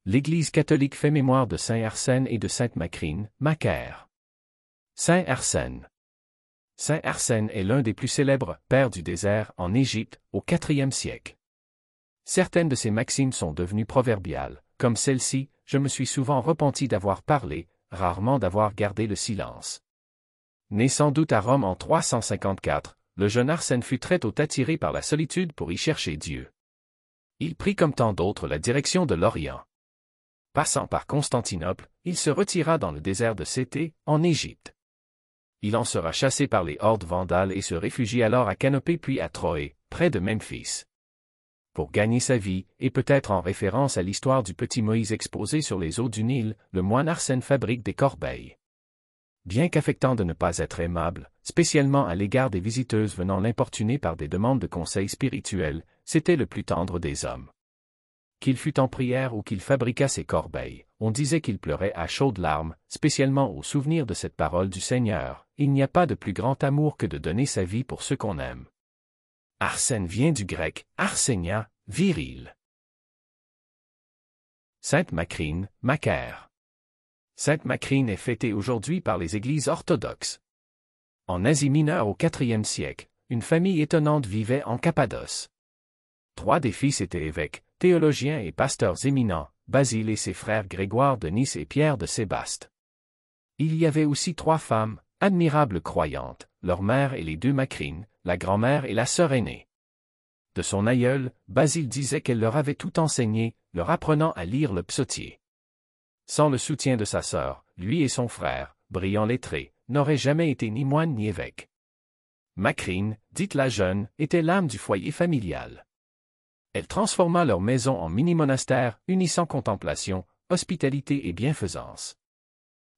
L'Église catholique fait mémoire de saint Arsène et de sainte Macrine, Macaire. Saint Arsène. Saint Arsène est l'un des plus célèbres pères du désert en Égypte, au IVe siècle. Certaines de ses maximes sont devenues proverbiales, comme celle-ci: « Je me suis souvent repenti d'avoir parlé, rarement d'avoir gardé le silence. » Né sans doute à Rome en 354, le jeune Arsène fut très tôt attiré par la solitude pour y chercher Dieu. Il prit comme tant d'autres la direction de l'Orient. Passant par Constantinople, il se retira dans le désert de Cété, en Égypte. Il en sera chassé par les hordes vandales et se réfugie alors à Canopée puis à Troé, près de Memphis. Pour gagner sa vie, et peut-être en référence à l'histoire du petit Moïse exposé sur les eaux du Nil, le moine Arsène fabrique des corbeilles. Bien qu'affectant de ne pas être aimable, spécialement à l'égard des visiteuses venant l'importuner par des demandes de conseils spirituels, c'était le plus tendre des hommes. Qu'il fût en prière ou qu'il fabriquât ses corbeilles, on disait qu'il pleurait à chaudes larmes, spécialement au souvenir de cette parole du Seigneur: « Il n'y a pas de plus grand amour que de donner sa vie pour ceux qu'on aime. » Arsène vient du grec arsenia, viril. Sainte Macrine, Macaire. Sainte Macrine est fêtée aujourd'hui par les églises orthodoxes. En Asie mineure au IVe siècle, une famille étonnante vivait en Cappadoce. 3 des fils étaient évêques, théologiens et pasteurs éminents, Basile et ses frères Grégoire de Nice et Pierre de Sébaste. Il y avait aussi 3 femmes, admirables croyantes, leur mère et les 2 Macrines, la grand-mère et la sœur aînée. De son aïeul, Basile disait qu'elle leur avait tout enseigné, leur apprenant à lire le psautier. Sans le soutien de sa sœur, lui et son frère, brillant lettrés, n'auraient jamais été ni moine ni évêque. Macrine, dite la jeune, était l'âme du foyer familial. Elle transforma leur maison en mini-monastère, unissant contemplation, hospitalité et bienfaisance.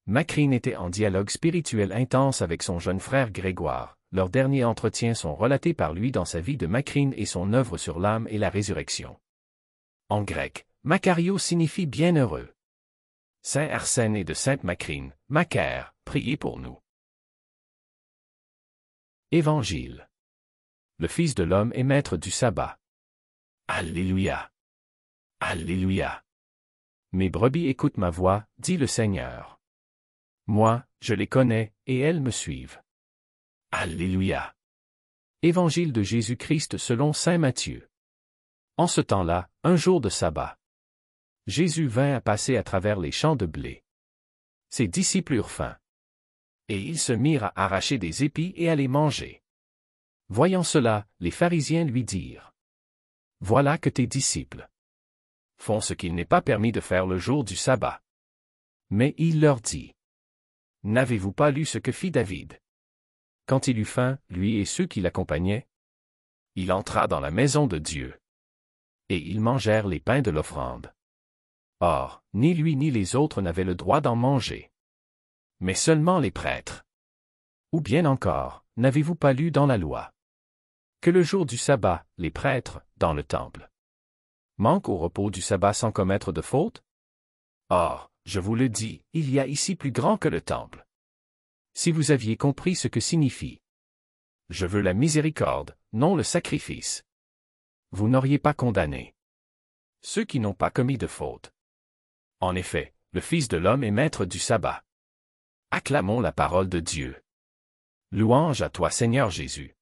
Macrine était en dialogue spirituel intense avec son jeune frère Grégoire. Leurs derniers entretiens sont relatés par lui dans sa vie de Macrine et son œuvre sur l'âme et la résurrection. En grec, Makario signifie bienheureux. Saint Arsène et de sainte Macrine, Macaire, priez pour nous. Évangile. Le Fils de l'homme est maître du sabbat. Alléluia. Alléluia. Mes brebis écoutent ma voix, dit le Seigneur. Moi, je les connais, et elles me suivent. Alléluia. Évangile de Jésus-Christ selon saint Matthieu. En ce temps-là, un jour de sabbat, Jésus vint à passer à travers les champs de blé. Ses disciples eurent faim. Et ils se mirent à arracher des épis et à les manger. Voyant cela, les pharisiens lui dirent: Voilà que tes disciples font ce qu'il n'est pas permis de faire le jour du sabbat. Mais il leur dit: N'avez-vous pas lu ce que fit David quand il eut faim, lui et ceux qui l'accompagnaient? Il entra dans la maison de Dieu. Et ils mangèrent les pains de l'offrande. Or, ni lui ni les autres n'avaient le droit d'en manger, mais seulement les prêtres. Ou bien encore, n'avez-vous pas lu dans la loi que le jour du sabbat, les prêtres, dans le temple, manquent au repos du sabbat sans commettre de faute? Or, je vous le dis, il y a ici plus grand que le temple. Si vous aviez compris ce que signifie « Je veux la miséricorde, non le sacrifice », vous n'auriez pas condamné ceux qui n'ont pas commis de faute. En effet, le Fils de l'homme est maître du sabbat. Acclamons la parole de Dieu. Louange à toi, Seigneur Jésus.